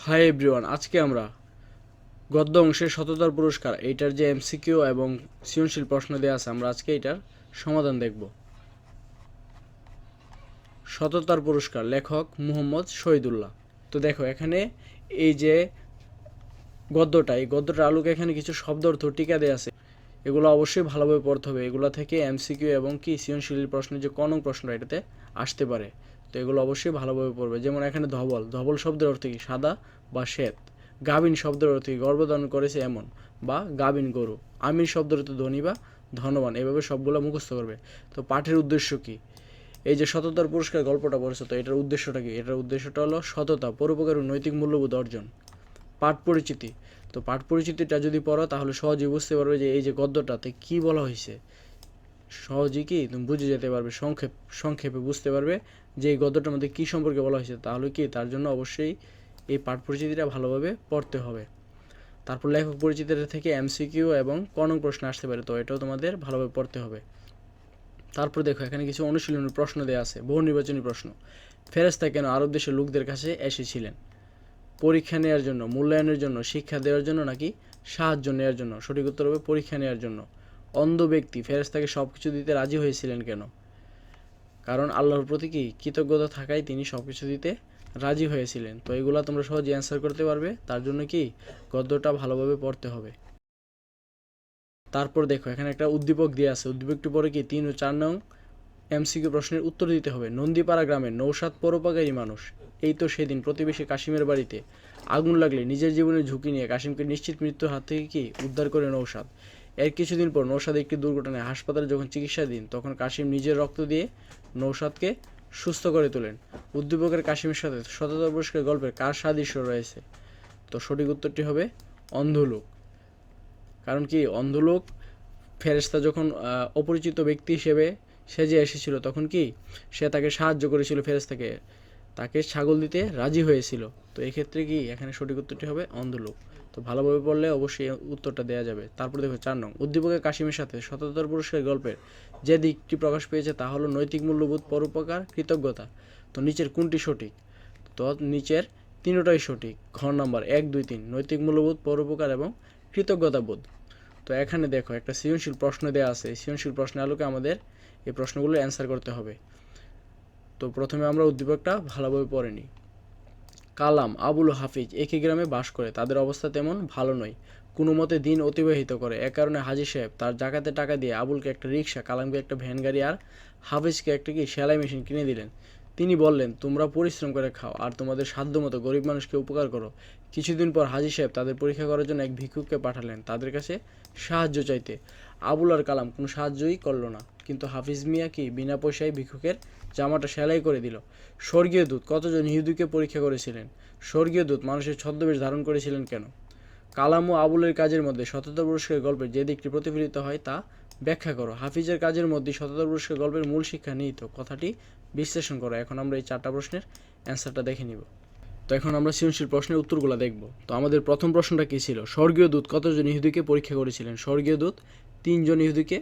Hi everyone, আজকে আমরা গদ্য অংশের সততার পুরস্কার এইটার যে এমসিকিউ এবং সৃজনশীল প্রশ্ন দেওয়া আছে আমরা আজকে এটার সমাধান দেখব। সততার পুরস্কার, লেখক মুহম্মদ শহীদুল্লাহ। তো দেখো এখানে এই যে এই গদ্যটার আলোকে এখানে কিছু শব্দ অর্থ টিকা দেওয়া আছে, এগুলো অবশ্যই ভালোভাবে পড়তে হবে। এগুলো থেকে এমসিকিউ এবং কি সৃজনশীল প্রশ্নের যে কোন প্রশ্ন এটাতে আসতে পারে, তো এগুলো অবশ্যই ভালোভাবে পড়বে। যেমন এখানে ধবল, ধবল শব্দের অর্থ কি? সাদা বা শ্বেত। গাভিন শব্দের অর্থ কি? গর্ভধারণ করেছে এমন বা গাভিন গরু। আমির শব্দের অর্থ ধনী বা ধনবান। এভাবে সবগুলো মুখস্থ করবে। তো পাঠের উদ্দেশ্য কি? এই যে সততার পুরস্কার গল্পটা পড়েছে, তো এটার উদ্দেশ্যটা কি? এটার উদ্দেশ্যটা হলো সততা, পরোপকার ও নৈতিক মূল্যবোধ অর্জন। পাঠ পরিচিতি, তো পাঠ পরিচিতিটা যদি পড়ো তাহলে সহজেই বুঝতে পারবে যে এই যে গদ্যটাতে কি বলা হয়েছে। সহজেই কি তুমি বুঝে যেতে পারবে, সংক্ষেপে বুঝতে পারবে যে এই গদ্যটার মধ্যে কী সম্পর্কে বলা হয়েছে। তাহলে কি তার জন্য অবশ্যই এই পাঠ পরিচিতিটা ভালোভাবে পড়তে হবে। তারপর লেখক পরিচিতিটা থেকে এমসিকিউ এবং কনক প্রশ্ন আসতে পারে, তো এটাও তোমাদের ভালোভাবে পড়তে হবে। তারপর দেখো এখানে কিছু অনুশীলনী প্রশ্ন দেওয়া আছে, বহু নির্বাচনী প্রশ্ন। ফেরেশতা কেন আরব দেশের লোকদের কাছে এসেছিলেন? পরীক্ষা নেওয়ার জন্য, মূল্যায়নের জন্য, শিক্ষা দেওয়ার জন্য নাকি সাহায্য নেওয়ার জন্য? সঠিক উত্তর হবে পরীক্ষা নেওয়ার জন্য। অন্ধ ব্যক্তি ফেরেশতাকে সব কিছু দিতে রাজি হয়েছিলেন কেন? কারণ আল্লাহর প্রতি কি কৃতজ্ঞতা থাকায় তিনি সব কিছু দিতে রাজি হয়েছিলেন। তো এগুলো তোমরা সহজে অ্যান্সার করতে পারবে, তার জন্য কি গদ্যটা ভালোভাবে পড়তে হবে। তারপর দেখো এখানে একটা উদ্দীপক দিয়ে আছে, উদ্দীপকটি পরে কি 3 ও 4 নং এমসিকিউ প্রশ্নের উত্তর দিতে হবে। নন্দীপাড়া গ্রামের নৌসাদ পরোপকারী মানুষ। এই তো সেদিন প্রতিবেশী কাশিমের বাড়িতে আগুন লাগলে নিজের জীবনের ঝুঁকি নিয়ে কাশিমকে নিশ্চিত মৃত্যুর হাত থেকে কি উদ্ধার করে নৌসাদ। এর কিছুদিন পর নৌসাদ একটি দুর্ঘটনায় হাসপাতালে যখন চিকিৎসাধীন, তখন কাশিম নিজের রক্ত দিয়ে নৌসাদকে সুস্থ করে তোলেন। উদ্দীপকের কাশিমের সাথে সততা পুরস্কার গল্পের কার সাদৃশ্য রয়েছে? তো সঠিক উত্তরটি হবে অন্ধলোক। কারণ কি অন্ধলোক ফেরেশতা যখন অপরিচিত ব্যক্তি হিসেবে সেজে এসেছিল, তখন কি সে তাকে সাহায্য করেছিল, ফেরেশতাকে তাকে ছাগল দিতে রাজি হয়েছিল। তো এক্ষেত্রে কি এখানে সঠিক উত্তরটি হবে অন্ধলোক। তো ভালোভাবে পড়লে অবশ্যই উত্তরটা দেওয়া যাবে। তারপর দেখো 4 নং, উদ্দীপকের কাশিমের সাথে সততার পুরস্কার গল্পের যে দিকটি প্রকাশ পেয়েছে তা হলো নৈতিক মূল্যবোধ, পরোপকার, কৃতজ্ঞতা। তো নিচের কোনটি সঠিক? তো নিচের তিনটাই সঠিক। ঘ নাম্বার 1, 2, 3 নৈতিক মূল্যবোধ, পরোপকার এবং কৃতজ্ঞতাবোধ। তো এখানে দেখো একটা সৃজনশীল প্রশ্ন দেওয়া আছে, সৃজনশীল প্রশ্নের আলোকে আমাদের এই প্রশ্নগুলো অ্যান্সার করতে হবে। তো প্রথমে আমরা উদ্দীপকটা ভালোভাবে পড়ে নিই। কালাম, আবুল, হাফিজ একই গ্রামে বাস করে, তাদের অবস্থা তেমন ভালো নয়। কোনো মতে দিন অতিবাহিত করে। এ কারণে হাজি সাহেব তার জাকাতে টাকা দিয়ে আবুলকে একটা রিক্সা, কালামকে একটা ভ্যান গাড়ি আর হাফিজকে একটা কি সেলাই মেশিন কিনে দিলেন। তিনি বললেন, তোমরা পরিশ্রম করে খাও আর তোমাদের সাধ্যমতো গরিব মানুষকে উপকার করো। কিছুদিন পর হাজি সাহেব তাদের পরীক্ষা করার জন্য এক ভিক্ষুককে পাঠালেন তাদের কাছে সাহায্য চাইতে। আবুল আর কালাম কোনো সাহায্যই করলো না, কিন্তু হাফিজ মিয়া কি বিনা পয়সায় ভিক্ষুকের জামাটা সেলাই করে দিল। স্বর্গীয় দূত কতজন ইহুদিকে পরীক্ষা করেছিলেন? স্বর্গীয় দূত মানুষের ছদ্মবেশ ধারণ করেছিলেন কেন? কালাম ও আবুলের কাজের মধ্যে সততা পুরস্কার গল্পের যে দিকটি প্রতিফলিত হয় তা ব্যাখ্যা করো। হাফিজের কাজের মধ্যে সততা পুরস্কার গল্পের মূল শিক্ষা নিহিত, কথাটি বিশ্লেষণ করো। এখন আমরা এই 4টা প্রশ্নের অ্যান্সারটা দেখে নিব। তো এখন আমরা সৃজনশীল প্রশ্নের উত্তরগুলো দেখব। তো আমাদের প্রথম প্রশ্নটা কী ছিল? স্বর্গীয় দূত কতজন ইহুদিকে পরীক্ষা করেছিলেন? স্বর্গীয় দূত 3 জন ইহুদিকে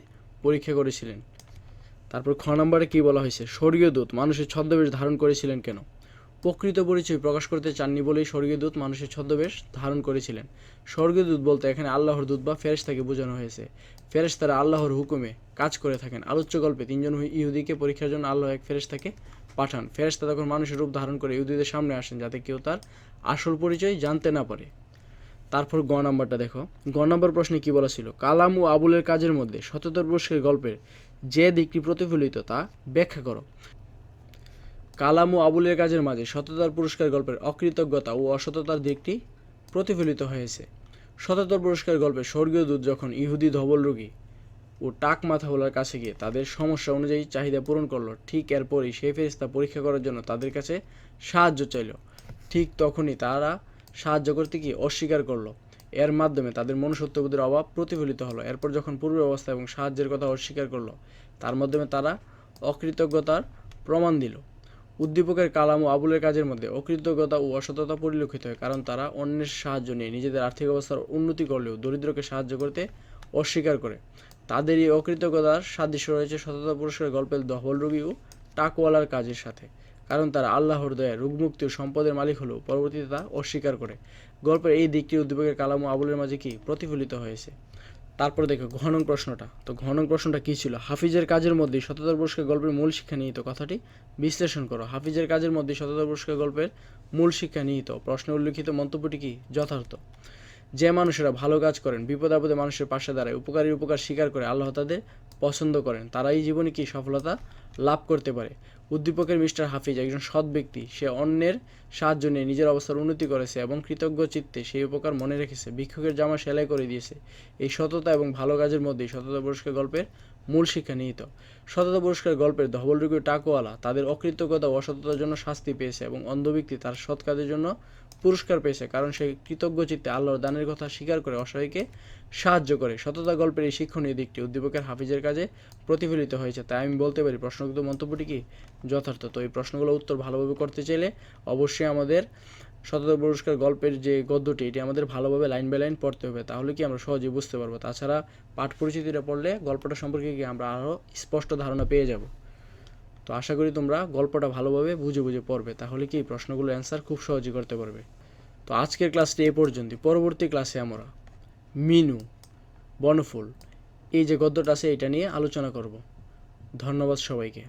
পরীক্ষা করেছিলেন। তারপর খ নম্বরে কী বলা হয়েছে? স্বর্গীয় দূত মানুষের ছদ্মবেশ ধারণ করেছিলেন কেন? প্রকৃত পরিচয় প্রকাশ করতে চাননি বলেই স্বর্গীয় দূত মানুষের ছদ্মবেশ ধারণ করেছিলেন। স্বর্গীয় দূত বলতে এখানে আল্লাহর দূত বা ফেরেশতাকে বোঝানো হয়েছে। ফেরেশতারা আল্লাহর হুকুমে কাজ করে থাকেন। আলোচ্য গল্পে 3 জন ইহুদিকে পরীক্ষার জন্য আল্লাহ এক ফেরেশতাকে পাঠান। ফেরেশতা তখন মানুষের রূপ ধারণ করে ইহুদিদের সামনে আসেন, যাতে কেউ তার আসল পরিচয় জানতে না পারে। তারপর গ নাম্বারটা দেখো। গ নাম্বার প্রশ্নে কী বলা ছিল? কালাম ও আবুলের কাজের মধ্যে সততার পুরস্কার গল্পের যে দিকটি প্রতিফলিত তা ব্যাখ্যা করো। কালাম ও আবুলের কাজের মাঝে সততার পুরস্কার গল্পের অকৃতজ্ঞতা ও অসততার দিকটি প্রতিফলিত হয়েছে। সততার পুরস্কার গল্পে স্বর্গীয় দূত যখন ইহুদি ধবল রোগী ও টাক মাথাওয়ালার কাছে গিয়ে তাদের সমস্যা অনুযায়ী চাহিদা পূরণ করলো, ঠিক এরপরই সেই ফেরেশতা পরীক্ষা করার জন্য তাদের কাছে সাহায্য চাইল। ঠিক তখনই তারা সাহায্য করতে গিয়ে অস্বীকার করলো। এর মাধ্যমে তাদের মনুষ্যত্ববোধের অভাব প্রতিফলিত হলো। এরপর যখন পূর্বের অবস্থা এবং সাহায্যের কথা অস্বীকার করলো, তার মাধ্যমে তারা অকৃতজ্ঞতার প্রমাণ দিল। উদ্দীপকের কালাম ও আবুলের কাজের মধ্যে অকৃতজ্ঞতা ও অসততা পরিলক্ষিত হয়, কারণ তারা অন্যের সাহায্য নিয়ে নিজেদের আর্থিক অবস্থার উন্নতি করলেও দরিদ্রকে সাহায্য করতে অস্বীকার করে। তাদের এই অকৃতজ্ঞতার সাদৃশ্য রয়েছে সততা পুরস্কার গল্পের ধবল রোগী ও টাকওয়ালার কাজের সাথে, কারণ তারা আল্লাহর দয়া রোগমুক্তি ও সম্পদের মালিক হলেও পরবর্তীতে তা অস্বীকার করে। গল্পের এই দিকটি উদ্দীপকের কালাম ও আবুলের মাঝে কি প্রতিফলিত হয়েছে। তারপর দেখো ঘনং প্রশ্নটা। তো ঘনং প্রশ্নটা কী ছিল? হাফিজের কাজের মধ্যে শততার পুরস্কার গল্পের মূল শিক্ষা নিহিত। কথাটি বিশ্লেষণ করো। হাফিজের কাজের মধ্যে শততার পুরস্কার গল্পের মূল শিক্ষা নিহিত। প্রশ্নে উল্লিখিত মন্তব্যটি কি যথার্থ? যে মানুষেরা ভালো কাজ করেন, বিপদ আপদে মানুষের পাশে দাঁড়ায়, উপকারীর উপকার স্বীকার করে, আল্লাহ তাদের পছন্দ করেন, তারাই জীবনে কি সফলতা লাভ করতে পারে। উদ্দীপকের মিস্টার হাফিজ একজন সৎ ব্যক্তি। সে অন্যের সাহায্য নিয়ে নিজের অবস্থার উন্নতি করেছে এবং কৃতজ্ঞ চিত্তে সেই উপকার মনে রেখেছে। ভিক্ষুকের জামা সেলাই করে দিয়েছে। এই সততা এবং ভালো কাজের মধ্যেই সততা পুরস্কার গল্পের মূল শিক্ষা নিহিত। সততা পুরস্কার গল্পের ধবলরূপী টাকওয়ালা তাদের অকৃতজ্ঞতা ও অসততার জন্য শাস্তি পেয়েছে এবং অন্ধ ব্যক্তি তার সৎ কাজের জন্য পুরস্কার পেয়েছে, কারণ সে কৃতজ্ঞ চিত্তে আল্লাহর দানের কথা স্বীকার করে অসহায়কে সাহায্য করে। সততা গল্পের এই শিক্ষণীয় দিকটি উদ্দীপকের হাফিজের কাজে প্রতিফলিত হয়েছে। তাই আমি বলতে পারি প্রশ্নগত মন্তব্যটি কি যথার্থ। তো এই প্রশ্নগুলোর উত্তর ভালোভাবে করতে চাইলে অবশ্যই আমাদের সততা পুরস্কার গল্পের যে গদ্যটি এটি আমাদের ভালোভাবে লাইন বাই লাইন পড়তে হবে, তাহলে কি আমরা সহজেই বুঝতে পারবো। তাছাড়া পাঠ পরিচিতিটা পড়লে গল্পটা সম্পর্কে কি আমরা আরও স্পষ্ট ধারণা পেয়ে যাব। তো আশা করি তোমরা গল্পটা ভালোভাবে বুঝে বুঝে পড়বে, তাহলে কি প্রশ্নগুলো অ্যান্সার খুব সহজেই করতে পারবে। তো আজকের ক্লাসটি এ পর্যন্তই। পরবর্তী ক্লাসে আমরা মিনু, বনফুল এই যে গদ্যটা আছে এটা নিয়ে আলোচনা করব। ধন্যবাদ সবাইকে।